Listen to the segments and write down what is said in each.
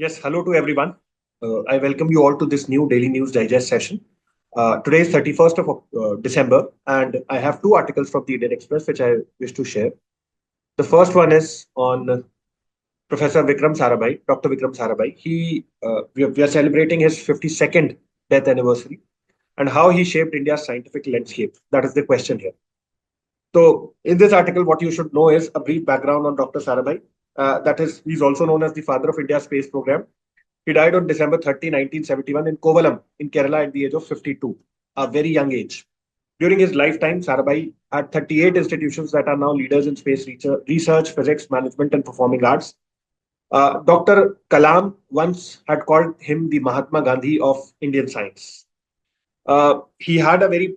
Yes, hello to everyone. I welcome you all to this new Daily News Digest session. Today is 31st of December, and I have two articles from the Indian Express which I wish to share. The first one is on Professor Vikram Sarabhai, Dr. Vikram Sarabhai. We are celebrating his 52nd death anniversary and how he shaped India's scientific landscape. That is the question here. So, in this article, what you should know is a brief background on Dr. Sarabhai. That is, he's also known as the father of India's space program. He died on December 30, 1971 in Kovalam in Kerala at the age of 52, a very young age. During his lifetime, Sarabhai had 38 institutions that are now leaders in space research, physics, management, and performing arts. Dr. Kalam once had called him the Mahatma Gandhi of Indian science. He had a very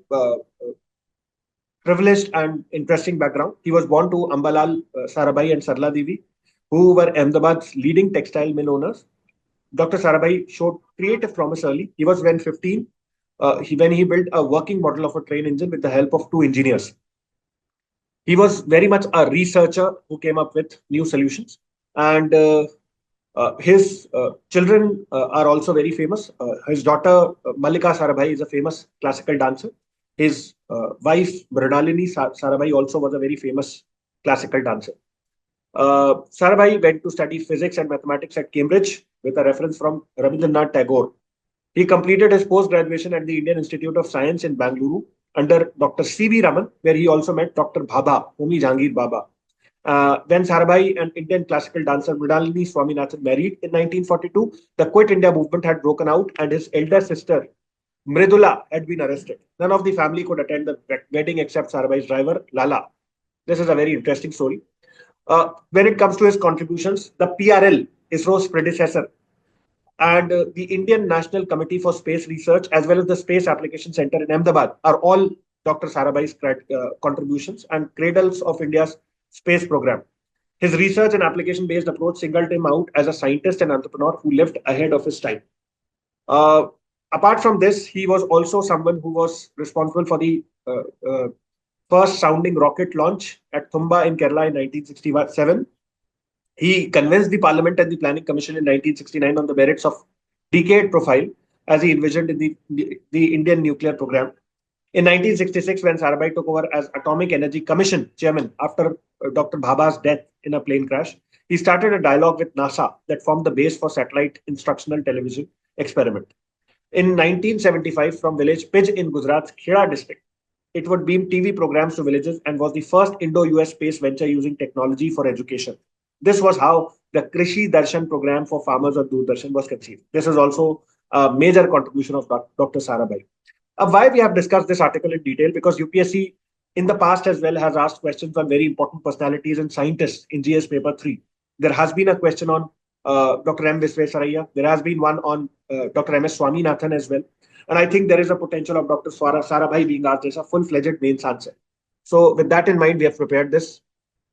privileged and interesting background. He was born to Ambalal Sarabhai and Sarla Devi, who were Ahmedabad's leading textile mill owners. Dr. Sarabhai showed creative promise early. He was when 15, when he built a working model of a train engine with the help of two engineers. He was very much a researcher who came up with new solutions. And his children are also very famous. His daughter, Mallika Sarabhai, is a famous classical dancer. His wife, Mrinalini Sarabhai, also was a very famous classical dancer. Sarabhai went to study physics and mathematics at Cambridge with a reference from Rabindranath Tagore. He completed his post-graduation at the Indian Institute of Science in Bangalore under Dr. C.V. Raman, where he also met Dr. Bhabha, Homi Jahangir Baba. When Sarabhai and Indian classical dancer Mrinalini Swaminathan married in 1942, the Quit India movement had broken out and his elder sister Mridula had been arrested. None of the family could attend the wedding except Sarabhai's driver, Lala. This is a very interesting story. When it comes to his contributions, the PRL, ISRO's predecessor, and the Indian National Committee for Space Research, as well as the Space Application Center in Ahmedabad, are all Dr. Sarabhai's contributions and cradles of India's space program. His research and application-based approach singled him out as a scientist and entrepreneur who lived ahead of his time. Apart from this, he was also someone who was responsible for the first sounding rocket launch at Thumba in Kerala in 1967. He convinced the Parliament and the Planning Commission in 1969 on the merits of decade profile as he envisioned in the Indian nuclear program. In 1966, when Sarabhai took over as Atomic Energy Commission chairman after Dr. Bhabha's death in a plane crash, he started a dialogue with NASA that formed the base for satellite instructional television experiment. In 1975, from village Pij in Gujarat's Kheda district, it would beam TV programs to villages and was the first Indo-US space venture using technology for education. This was how the Krishi Darshan program for farmers on Doordarshan was conceived. This is also a major contribution of Dr. Sarabhai. Why we have discussed this article in detail? Because UPSC in the past as well has asked questions on very important personalities and scientists in GS paper 3. There has been a question on Dr. M. Visvesvaraya. There has been one on Dr. M. S. Swaminathan as well. And I think there is a potential of Dr. Sarabhai being asked as a full-fledged mains answer. So with that in mind, we have prepared this.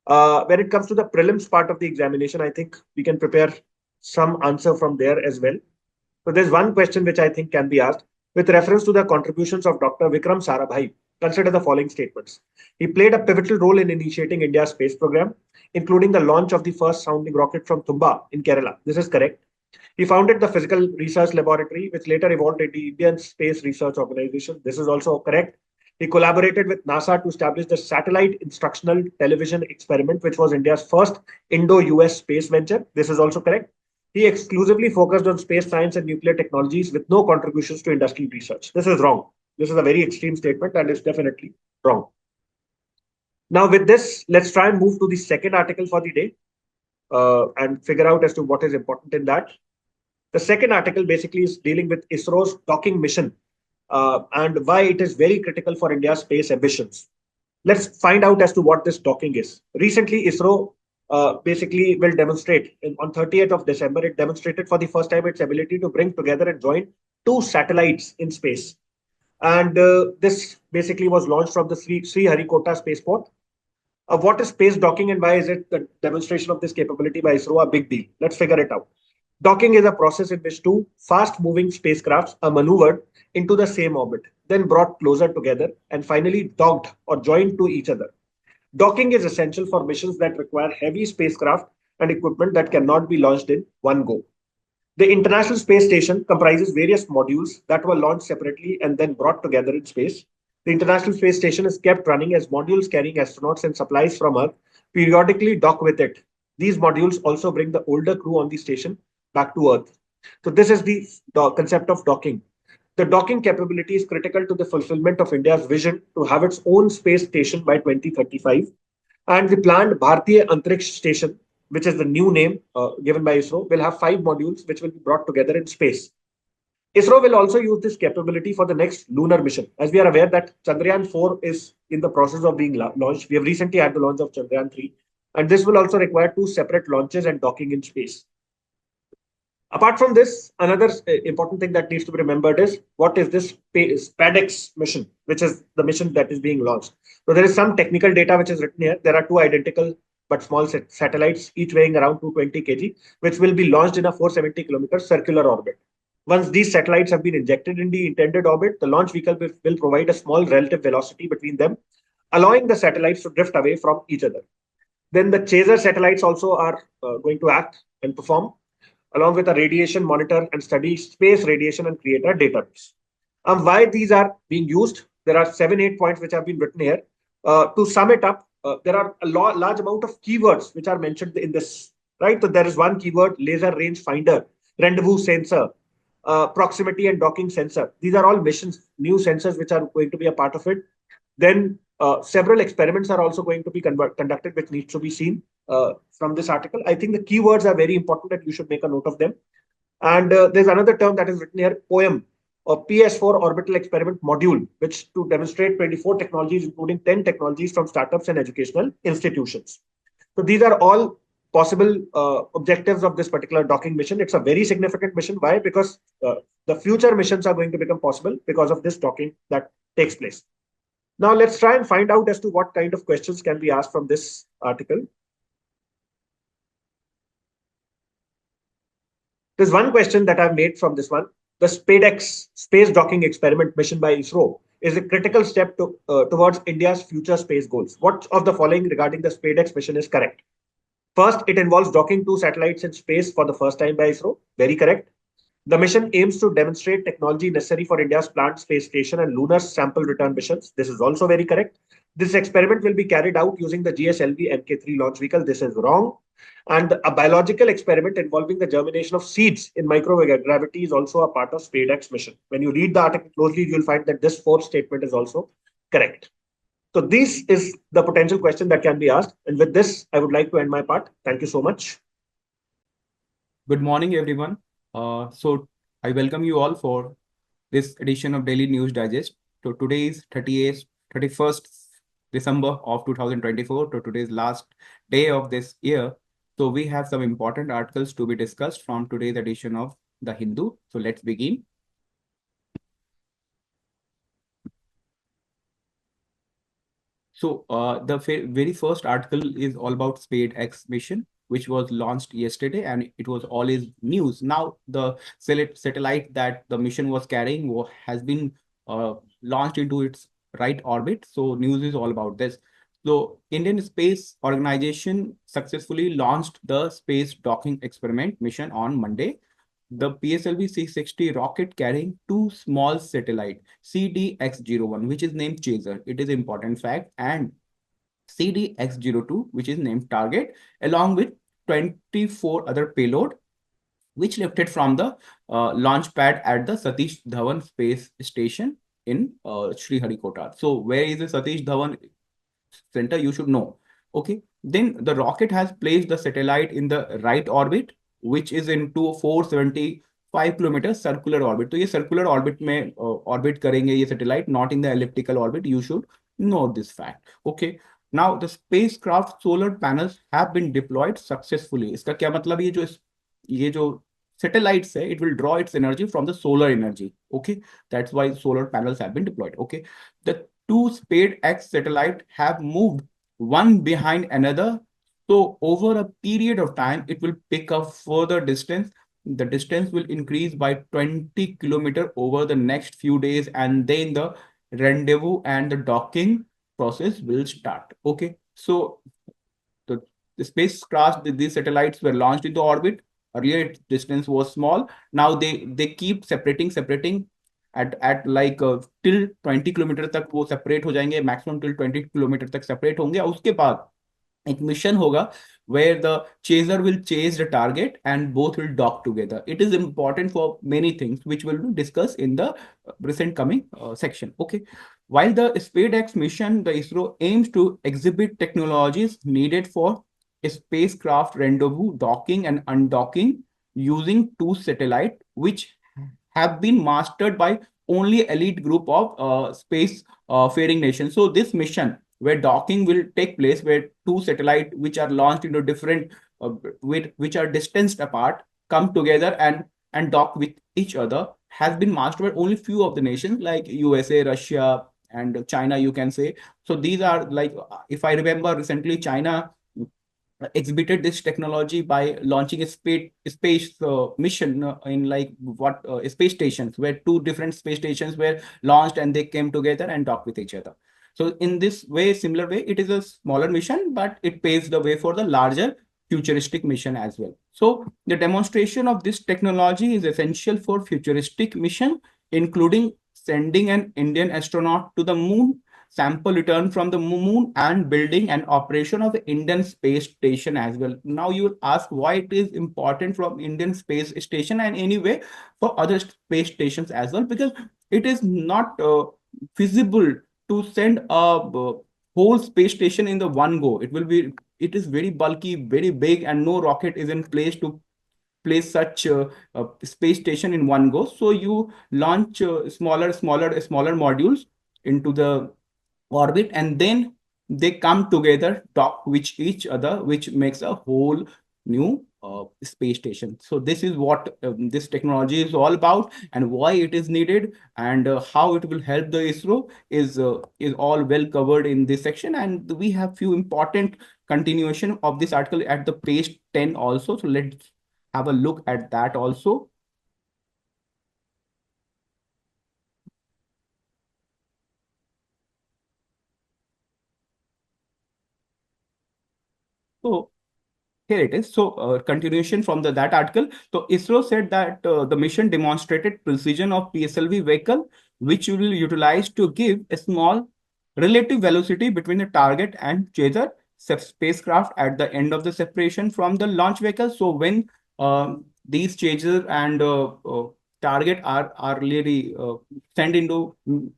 When it comes to the prelims part of the examination, I think we can prepare some answer from there as well. So there's one question which I think can be asked. With reference to the contributions of Dr. Vikram Sarabhai, consider the following statements. He played a pivotal role in initiating India's space program, including the launch of the first sounding rocket from Thumba in Kerala. This is correct. He founded the Physical Research Laboratory, which later evolved into the Indian Space Research Organization. This is also correct. He collaborated with NASA to establish the Satellite Instructional Television Experiment, which was India's first Indo-US space venture. This is also correct. He exclusively focused on space science and nuclear technologies with no contributions to industrial research. This is wrong. This is a very extreme statement and it's definitely wrong. Now with this, let's try and move to the second article for the day and figure out as to what is important in that. The second article basically is dealing with ISRO's docking mission and why it is very critical for India's space ambitions. Let's find out as to what this docking is. Recently, ISRO basically will demonstrate on 30th of December. It demonstrated for the first time its ability to bring together and join two satellites in space. And this basically was launched from the Sriharikota spaceport. What is space docking and why is it the demonstration of this capability by ISRO a big deal? Let's figure it out. Docking is a process in which two fast-moving spacecrafts are maneuvered into the same orbit, then brought closer together and finally docked or joined to each other. Docking is essential for missions that require heavy spacecraft and equipment that cannot be launched in one go. The International Space Station comprises various modules that were launched separately and then brought together in space. The International Space Station is kept running as modules carrying astronauts and supplies from Earth periodically dock with it. These modules also bring the older crew on the station back to Earth. So, this is the concept of docking. The docking capability is critical to the fulfillment of India's vision to have its own space station by 2035. And the planned Bharatiya Antariksh Station, which is the new name given by ISRO, will have 5 modules which will be brought together in space. ISRO will also use this capability for the next lunar mission. As we are aware that Chandrayaan 4 is in the process of being launched. We have recently had the launch of Chandrayaan 3, and this will also require 2 separate launches and docking in space. Apart from this, another important thing that needs to be remembered is what is this SPADEX mission, which is the mission that is being launched. So there is some technical data which is written here. There are 2 identical but small satellites, each weighing around 220 kg, which will be launched in a 470-kilometer circular orbit. Once these satellites have been injected in the intended orbit, the launch vehicle will provide a small relative velocity between them, allowing the satellites to drift away from each other. Then the chaser satellites also are going to act and perform along with a radiation monitor and study space radiation and create a database. Why these are being used? There are 7-8 points which have been written here. To sum it up, there are a large amount of keywords which are mentioned in this, right? So there is one keyword, laser range finder, rendezvous sensor, proximity and docking sensor. These are all missions, new sensors which are going to be a part of it. Then several experiments are also going to be conducted, which needs to be seen from this article. I think the keywords are very important and you should make a note of them. And there's another term that is written here, POEM, or PS4 Orbital Experiment Module, which to demonstrate 24 technologies, including 10 technologies from startups and educational institutions. So these are all possible objectives of this particular docking mission. It's a very significant mission. Why? Because the future missions are going to become possible because of this docking that takes place. Now, let's try and find out as to what kind of questions can be asked from this article. There's one question that I've made from this one. The SPADEX, Space Docking Experiment mission by ISRO, is a critical step towards India's future space goals. What of the following regarding the SPADEX mission is correct? First, it involves docking 2 satellites in space for the first time by ISRO. Very correct. The mission aims to demonstrate technology necessary for India's planned space station and lunar sample return missions. This is also very correct. This experiment will be carried out using the GSLV Mk3 launch vehicle. This is wrong. And a biological experiment involving the germination of seeds in microgravity is also a part of SPADEX mission. When you read the article closely, you'll find that this 4th statement is also correct. So this is the potential question that can be asked. And with this, I would like to end my part. Thank you so much. Good morning, everyone. So I welcome you all for this edition of Daily News Digest. So today is 31st December of 2024. So today's last day of this year. So we have some important articles to be discussed from today's edition of The Hindu. So let's begin. So the very first article is all about SpaceX mission, which was launched yesterday, and it was all is news. Now the satellite that the mission was carrying has been launched into its right orbit. So news is all about this. So Indian Space Organization successfully launched the space docking experiment mission on Monday. The PSLV 660 rocket carrying 2 small satellite CDX-01, which is named Chaser. It is important fact. And CDX-02, which is named Target, along with 24 other payload, which lifted from the launch pad at the Satish Dhawan Space Station in Sriharikota. So where is the Satish Dhawan Center? You should know. Okay. Then the rocket has placed the satellite in the right orbit, which is into 475 kilometer circular orbit. So ये circular orbit में orbit करेंगे ये satellite, not in the elliptical orbit. You should know this fact. Okay. Now the spacecraft solar panels have been deployed successfully. इसका क्या मतलब? ये जो satellites है, it will draw its energy from the solar energy. Okay. That's why solar panels have been deployed. Okay. The 2 SpaceX satellites have moved one behind another. So over a period of time, it will pick up further distance. The distance will increase by 20 kilometers over the next few days, and then the rendezvous and the docking process will start. Okay. So the spacecraft, these satellites were launched into orbit earlier distance was small. Now they keep separating at like till 20 kilometre तक वो separate हो जाएंगे, maximum till 20 kilometre तक separate होंगे, और उसके बाद एक मिशन होगा where the chaser will chase the target and both will dock together. It is important for many things which we will discuss in the recent coming section. Okay. While the SpaceX mission, the ISRO aims to exhibit technologies needed for spacecraft rendezvous, docking and undocking using two satellites, which have been mastered by only elite group of space faring nations. So this mission where docking will take place, where two satellites which are launched into different, which are distanced apart, come together and dock with each other, has been mastered by only few of the nations like USA, Russia, and China, you can say. So these are like, if I remember recently, China exhibited this technology by launching a space mission in like what space stations, where two different space stations were launched and they came together and docked with each other. So in this way, similar way, it is a smaller mission, but it paves the way for the larger futuristic mission as well. So the demonstration of this technology is essential for futuristic mission, including sending an Indian astronaut to the moon, sample return from the moon, and building and operation of the Indian space station as well. Now you will ask why it is important from Indian space station and anyway for other space stations as well, because it is not feasible to send a whole space station in the one go. It is very bulky, very big, and no rocket is in place to place such a space station in one go. So you launch smaller modules into the orbit, and then they come together, dock with each other, which makes a whole new space station. So this is what this technology is all about, and why it is needed, and how it will help the ISRO is all well covered in this section. And we have few important continuation of this article at the page 10 also. So let's have a look at that also. So here it is. So continuation from that article. So ISRO said that the mission demonstrated precision of PSLV vehicle, which will utilize to give a small relative velocity between the target and chaser spacecraft at the end of the separation from the launch vehicle. So when these chaser and target are really sent into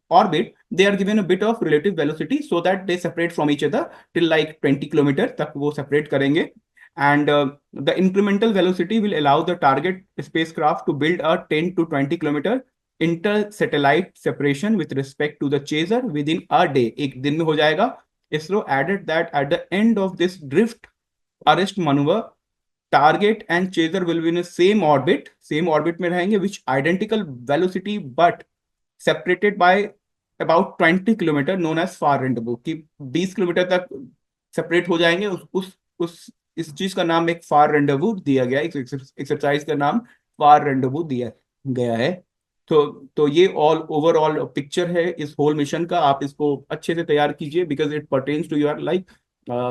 orbit, they are given a bit of relative velocity so that they separate from each other till like 20 kilometer tak wo separate karenge. And the incremental velocity will allow the target spacecraft to build a 10 to 20 kilometer inter-satellite separation with respect to the chaser within a day. एक दिन में हो जाएगा. ISRO added that at the end of this drift arrest maneuver, target and chaser will be in the same orbit में रहेंगे, which identical velocity but separated by about 20 kilometer, known as far rendezvous. कि 20 kilometre तक separate हो जाएंगे. उस इस चीज का नाम एक फार रेंडेवू दिया गया, इस एक्सरसाइज का नाम फार रेंडेवू दिया गया है. तो ये ऑल ओवरऑल पिक्चर है इस होल मिशन का. आप इसको अच्छे से तैयार कीजिए, because it pertains to your like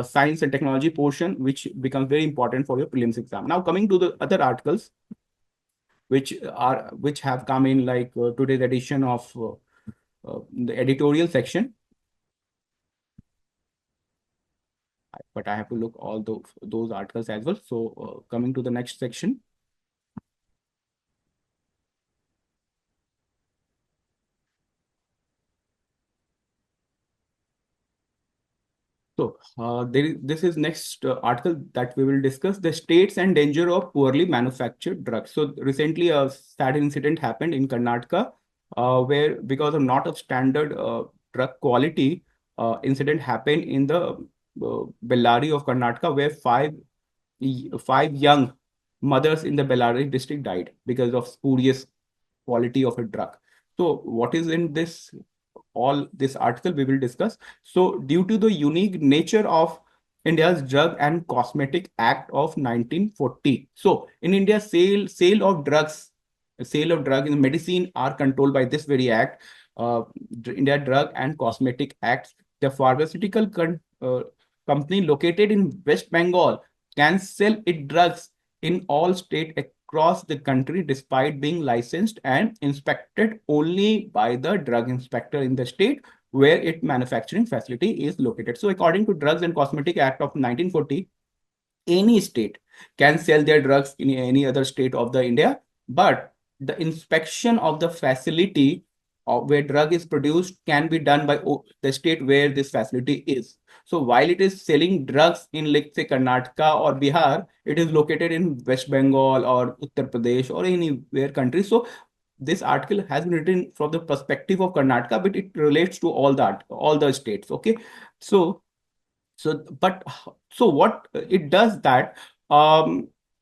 science and technology portion, which becomes very important for your prelims exam. Now coming to the other articles which have come in like today's edition of the editorial section. But I have to look all those articles as well. So coming to the next section. So this is next article that we will discuss, the states and danger of poorly manufactured drugs. So recently a sad incident happened in Karnataka where because of not of standard drug quality, incident happened in the Bellary of Karnataka, where five young mothers in the Bellary district died because of spurious quality of a drug. So what is in this article we will discuss. So due to the unique nature of India's Drug and Cosmetic Act of 1940. So in India, sale of drugs in medicine are controlled by this very act, India Drug and Cosmetic Act. The pharmaceutical company located in West Bengal can sell its drugs in all states across the country, despite being licensed and inspected only by the drug inspector in the state where its manufacturing facility is located. So according to Drugs and Cosmetic Act of 1940, any state can sell their drugs in any other state of the India, but the inspection of the facility where drug is produced can be done by the state where this facility is. So while it is selling drugs in, let's say, Karnataka or Bihar, it is located in West Bengal or Uttar Pradesh or anywhere country. So this article has been written from the perspective of Karnataka, but it relates to all the states. Okay, so but so what it does that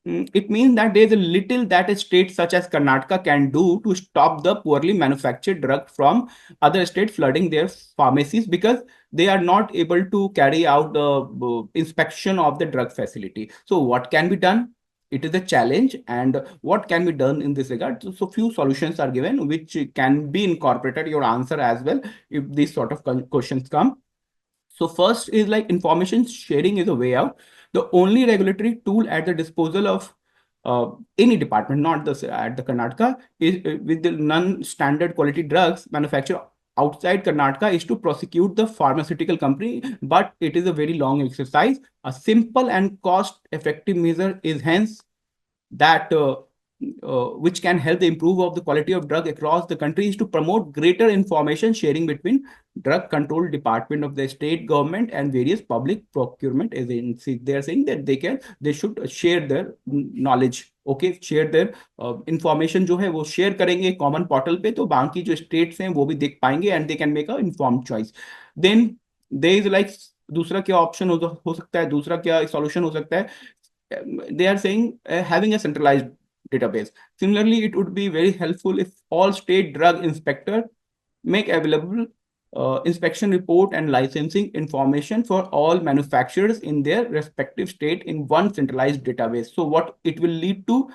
it means that there is a little that a state such as Karnataka can do to stop the poorly manufactured drug from other states flooding their pharmacies, because they are not able to carry out the inspection of the drug facility. So what can be done? It is a challenge, and what can be done in this regard? So few solutions are given which can be incorporated your answer as well if these sort of questions come. So first is like information sharing is a way out. The only regulatory tool at the disposal of any department, not the at the Karnataka, is with the non-standard quality drugs manufactured outside Karnataka is to prosecute the pharmaceutical company, but it is a very long exercise. A simple and cost-effective measure is hence that which can help the improve of the quality of drug across the country is to promote greater information sharing between drug control department of the state government and various public procurement agencies. They are saying that they should share their knowledge. Okay, share their information जो है वो share करेंगे common portal पे, तो बाकी जो states हैं वो भी देख पाएंगे and they can make a informed choice. Then there is like दूसरा क्या option हो सकता है, दूसरा क्या solution हो सकता है. They are saying having a centralized database. Similarly, it would be very helpful if all state drug inspector make available inspection report and licensing information for all manufacturers in their respective state in one centralized database. So what it will lead to,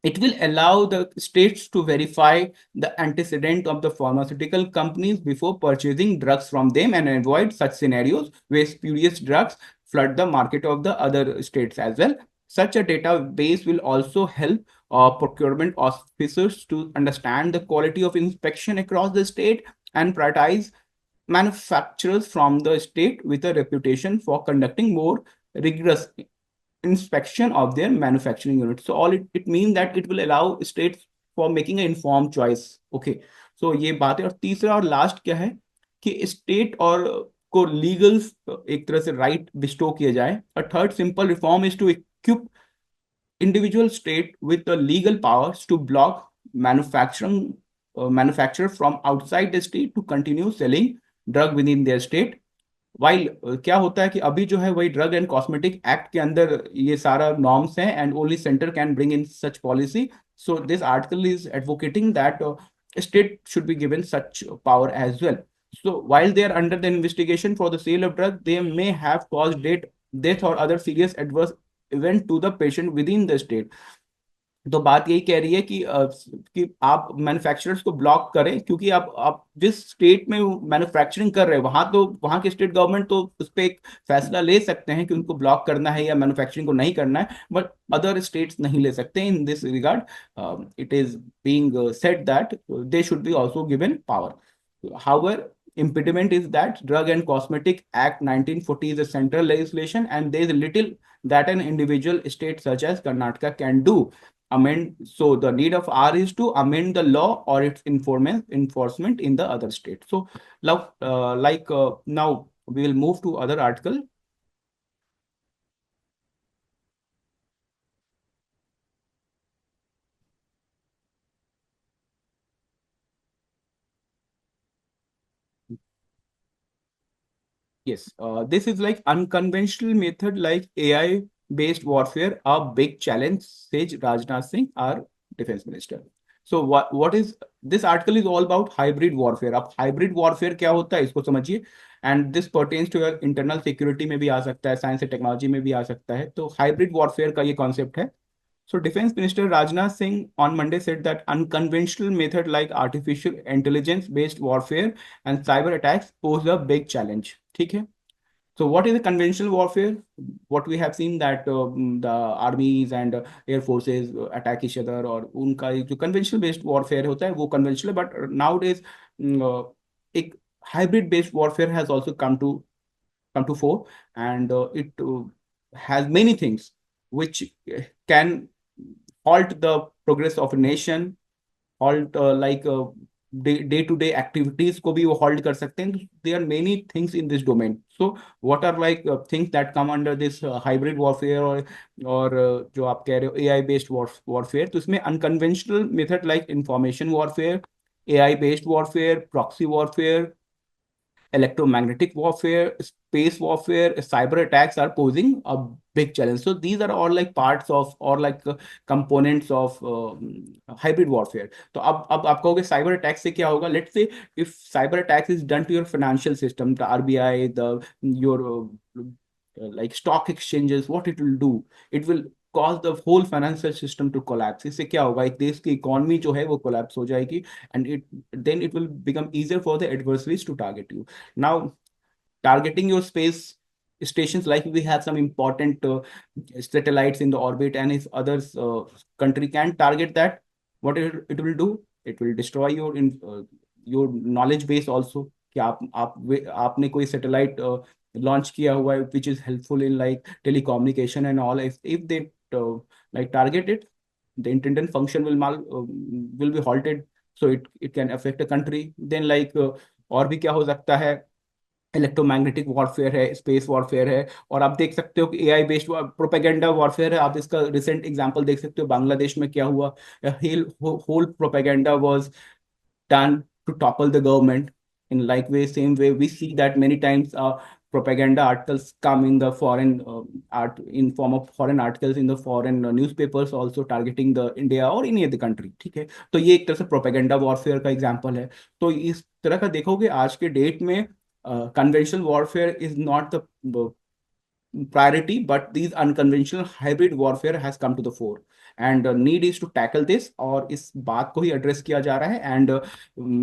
it will allow the states to verify the antecedent of the pharmaceutical companies before purchasing drugs from them and avoid such scenarios where spurious drugs flood the market of the other states as well. Such a database will also help procurement officers to understand the quality of inspection across the state and prioritize manufacturers from the state with a reputation for conducting more rigorous inspection of their manufacturing units. So all it means that it will allow states for making an informed choice. Okay, so ये बात है. और तीसरा और last क्या है कि state और को लीगल एक तरह से राइट बिस्टो किया जाए. A third simple reform is to equip individual state with the legal powers to block manufacturer from outside the state to continue selling drug within their state. While क्या होता है कि अभी जो है वही ड्रग एंड कॉस्मेटिक एक्ट के अंदर ये सारा नॉर्म्स हैं and only centre can bring in such policy. So this article is advocating that state should be given such power as well. So while they are under the investigation for the sale of drug, they may have caused death or other serious adverse event to the patient within the state. तो बात यही कह रही है कि आप manufacturers को block करें, क्योंकि आप जिस स्टेट में मैन्युफैक्चरिंग कर रहे हैं वहां के स्टेट गवर्नमेंट तो उस पर एक फैसला ले सकते हैं कि उनको ब्लॉक करना है या मैन्युफैक्चरिंग को नहीं करना है, बट अदर स्टेट्स नहीं ले सकते. In this regard it is being said that they should be also given power. However, impediment is that Drug and Cosmetic Act 1940 is a central legislation and there is little that an individual state such as Karnataka can do. So the need of R is to amend the law or its enforcement in the other state. So now, now we will move to other article. Yes, this is like unconventional method like AI based warfare, a big challenge, says Rajnath Singh, our defense minister. So what is this article is all about hybrid warfare. अब hybrid warfare क्या होता है इसको समझिए, and this pertains to your internal security में भी आ सकता है, साइंस एंड टेक्नोलॉजी में भी आ सकता है. तो hybrid warfare का ये concept है. So Defense Minister Rajnath Singh on Monday said that unconventional method like artificial intelligence based warfare and cyber attacks pose a big challenge. ठीक है. So what is a conventional warfare? What we have seen that the armies and air forces attack each other, और उनका जो conventional based warfare होता है वो conventional है, but nowadays एक hybrid based warfare has also come to fore, and it has many things which can halt the progress of a nation, halt day to day activities को भी वो hold कर सकते हैं. There are many things in this domain. So what are like things that come under this hybrid warfare, और जो आप कह रहे हो एआई बेस्ड वॉरफेयर, तो इसमें unconventional method like information warfare, AI based warfare, proxy warfare, electromagnetic warfare, space warfare, cyber attacks are posing a big challenge. So these are all like parts of, or like components of hybrid warfare. तो अब आप कहोगे cyber attack से क्या होगा? Let's say if cyber attacks is done to your financial system, the RBI, the your like stock exchanges, what it will do? It will cause the whole financial system to collapse. इससे क्या होगा? एक देश की economy जो है वो collapse हो जाएगी, and it will become easier for the adversaries to target you. Now, targeting your space stations, like we have some important satellites in the orbit, and if others country can target that, what it will do? It will destroy your knowledge base also. कि आपने कोई satellite launch किया हुआ है which is helpful in like telecommunication and all. If they like target it, the intended function will be halted, so it can affect a country. Then like और भी क्या हो सकता है? इलेक्ट्रोमैग्नेटिक वॉरफेयर है, स्पेस वॉरफेयर है, और आप देख सकते हो कि एआई बेस्ड प्रोपेगेंडा वॉरफेयर है. आप इसका रिसेंट एग्जांपल देख सकते हो, बांग्लादेश में क्या हुआ. Whole propaganda was done to topple the government. In like way, same way, we see that many times propaganda articles come in the foreign art in form of foreign articles in the foreign newspapers also targeting the India or any other country. ठीक है, तो ये एक तरह से propaganda warfare का example है. तो इस तरह का देखोगे आज के डेट में conventional warfare is not the priority, but these unconventional hybrid warfare has come to the fore, and need is to tackle this, और इस बात को ही एड्रेस किया जा रहा है. And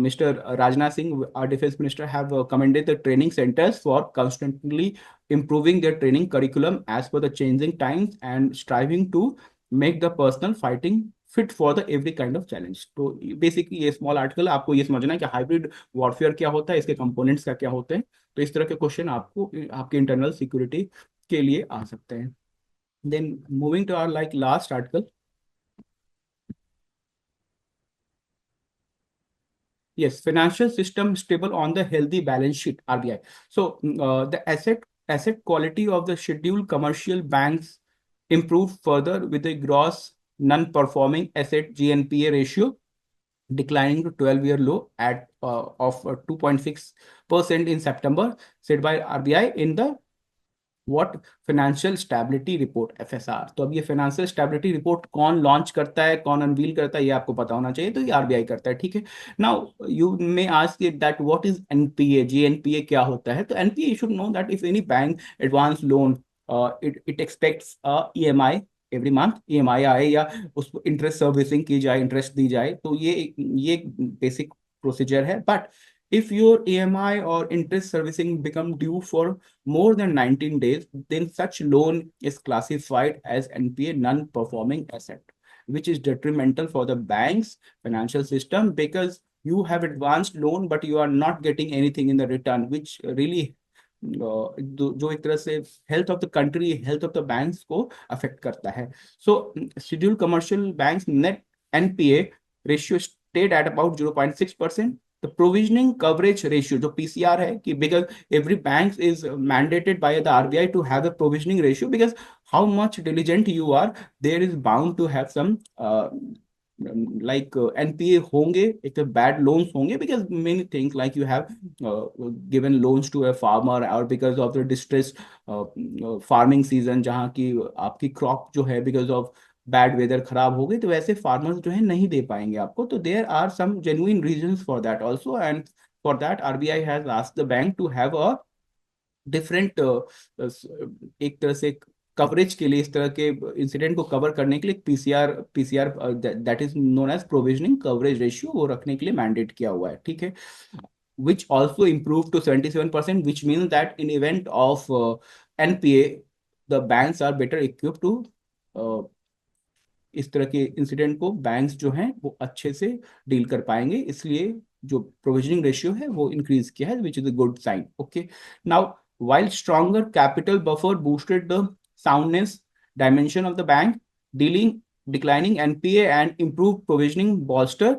Mr. Rajnath Singh, our defense minister, have commended the training centers for constantly improving their training curriculum as per the changing times and striving to make the personal fighting fit for the every kind of challenge. तो basically ये small article आपको ये समझना है कि hybrid warfare क्या होता है, इसके कंपोनेंट्स का क्या होते हैं. तो इस तरह के क्वेश्चन आपको आपके इंटरनल सिक्योरिटी के लिए आ सकते हैं. Then moving to our like last article. Yes, financial system stable on the healthy balance sheet, RBI. So the asset quality of the scheduled commercial banks improved further with a gross non-performing asset GNPA ratio declining to 12-year low at of 2.6% in September, said by RBI in the what financial stability report, FSR. तो अब ये financial stability report कौन launch करता है, कौन unveil करता है, ये आपको पता होना चाहिए. तो ये आरबीआई करता है. ठीक है. Now you may ask that what is NPA, GNPA क्या होता है. तो NPA, you should know that if any bank advance loan, it aspects EMI every month, EMI आए या उसको इंटरेस्ट सर्विसिंग की जाए, इंटरेस्ट दी जाए. तो ये बेसिक प्रोसीजर है. But if your EMI or interest servicing become due for more than 19 days, then such loan is classified as NPA, non-performing asset, which is detrimental for the bank's financial system because you have advanced loan, but you are not getting anything in the return, which really जो एक तरह से health of the country, health of the banks को affect करता है. सो schedule commercial banks net NPA ratio stayed at about 0.6%. The provisioning coverage ratio, जो PCR है, कि because every bank is mandated by the RBI to have a provisioning ratio, because how much diligent you are, there is bound to have some like NPA होंगे, एक bad loans होंगे, because many things like you have given loans to a farmer or because of the distress farming season, जहाँ की आपकी crop जो है because of bad weather खराब हो गई, तो वैसे फार्मर्स जो है नहीं दे पाएंगे आपको. तो there are some genuine reasons for that also, and for that RBI has asked the bank to have a different एक तरह से कवरेज के लिए, इस तरह के इंसिडेंट को कवर करने के लिए PCR that is known as provisioning coverage ratio, वो रखने के लिए मैंडेट किया हुआ है. ठीक है. which also improved to 77%, which means that in event of NPA, the banks are better equipped to इस तरह के इंसिडेंट को बैंक्स जो हैं वो अच्छे से डील कर पाएंगे, इसलिए जो प्रोविजनिंग रेशियो है वो इंक्रीज किया है, which is a good sign. Okay, now while stronger capital buffer boosted the soundness dimension of the bank, dealing declining NPA and improved provisioning bolster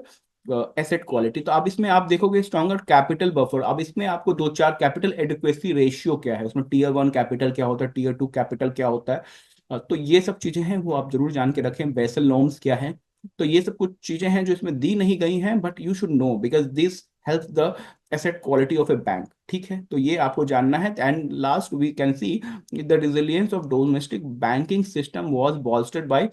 asset quality. तो अब इसमें आप देखोगे स्ट्रॉन्गर कैपिटल बफर. अब इसमें आपको दो चार कैपिटल एडिक्वेसी रेशियो क्या है, उसमें टीयर 1 कैपिटल क्या होता है, टीयर 2 कैपिटल क्या होता है. तो ये सब चीजें हैं वो आप जरूर जान के रखें. बेसल नॉर्म्स क्या है, तो ये सब कुछ चीजें हैं जो इसमें दी नहीं गई हैं, but you should know because this help the asset quality of a bank. ठीक है, तो ये आपको जानना है. And last we can see the resilience of domestic banking system was bolstered by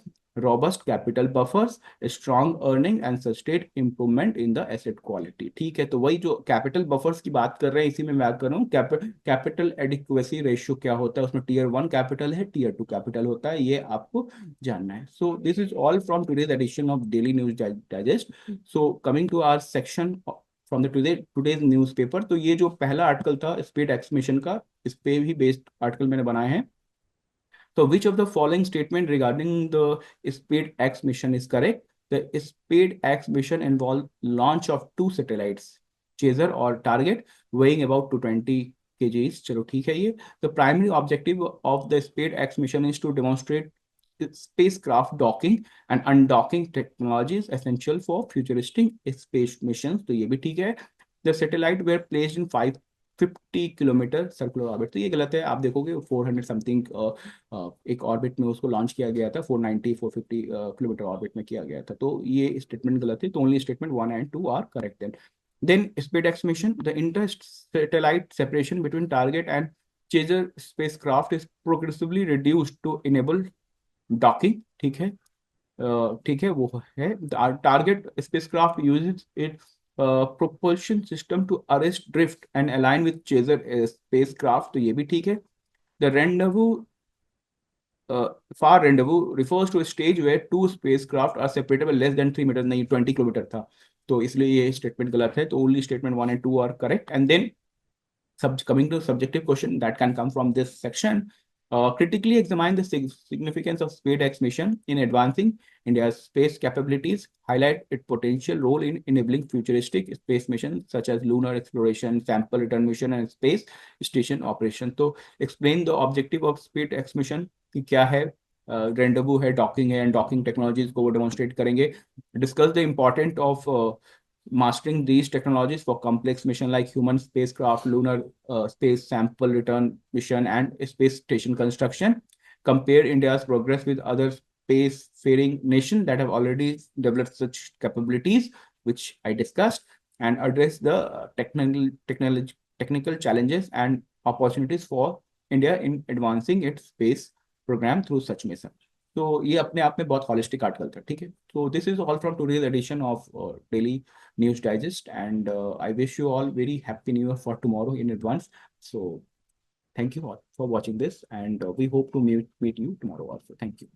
robust capital buffers, strong earning and sustained improvement in the asset quality. ठीक है, तो वही जो कैपिटल बफर्स की बात कर रहे हैं इसी में मैं कर रहा हूँ. कैपिटल एडिक्वेसी रेशियो क्या होता है, उसमें टीयर 1 कैपिटल है, टीयर 2 कैपिटल होता है, ये आपको जानना है. So this is all from today's edition of daily news digest. So coming to our section from the today's newspaper. तो ये जो पहला आर्टिकल था स्पेड एक्स मिशन का, इस पे भी बेस्ड आर्टिकल मैंने बनाए हैं. So which of the following statement regarding the SpaceX mission is correct? The SpaceX mission involved launch of two satellites, Chaser or Target, weighing about 220 kgs. चलो ठीक है ये. The primary objective of the SpaceX mission is to demonstrate spacecraft docking and undocking technologies essential for futuristic space missions. तो ये भी ठीक है. The satellite were placed in 550 kilometre circular orbit. तो ये गलत है, आप देखोगे 400 समथिंग एक ऑर्बिट में उसको लॉन्च किया गया था, 490 450 किलोमीटर ऑर्बिट में किया गया था. तो ये स्टेटमेंट गलत है, तो only statement 1 and 2 are correct. Then SpaceX mission, the inter-satellite separation between target and chaser spacecraft is progressively reduced to enable docking. ठीक है, ठीक है वो है. Target spacecraft uses it propulsion system to arrest drift and align with chaser spacecraft. तो ये भी ठीक है. The rendezvous far rendezvous refers to a stage where two spacecraft are separated by less than 3 meters. नहीं 20 kilometre था, तो इसलिए ये स्टेटमेंट गलत है. तो only statement 1 and 2 are correct. And then coming to subjective question that can come from this section. Critically examine the significance of SpaceX mission in advancing India's space capabilities, highlight its potential role in enabling futuristic space missions such as lunar exploration, sample return mission, and space station operation. तो explain the objective of SpaceX mission कि क्या है. रेंडवू है, docking है, and docking technologies को वो demonstrate करेंगे. Discuss the important of mastering these technologies for complex mission like human spacecraft, lunar space sample return mission, and space station construction. Compare India's progress with other space-faring nations that have already developed such capabilities, which I discussed, and address the technical challenges and opportunities for India in advancing its space program through such missions. तो ये अपने आप में बहुत holistic article था. ठीक है, तो this is all from today's edition of daily news digest, and I wish you all very happy new year for tomorrow in advance. So thank you all for watching this, and we hope to meet you tomorrow also. Thank you.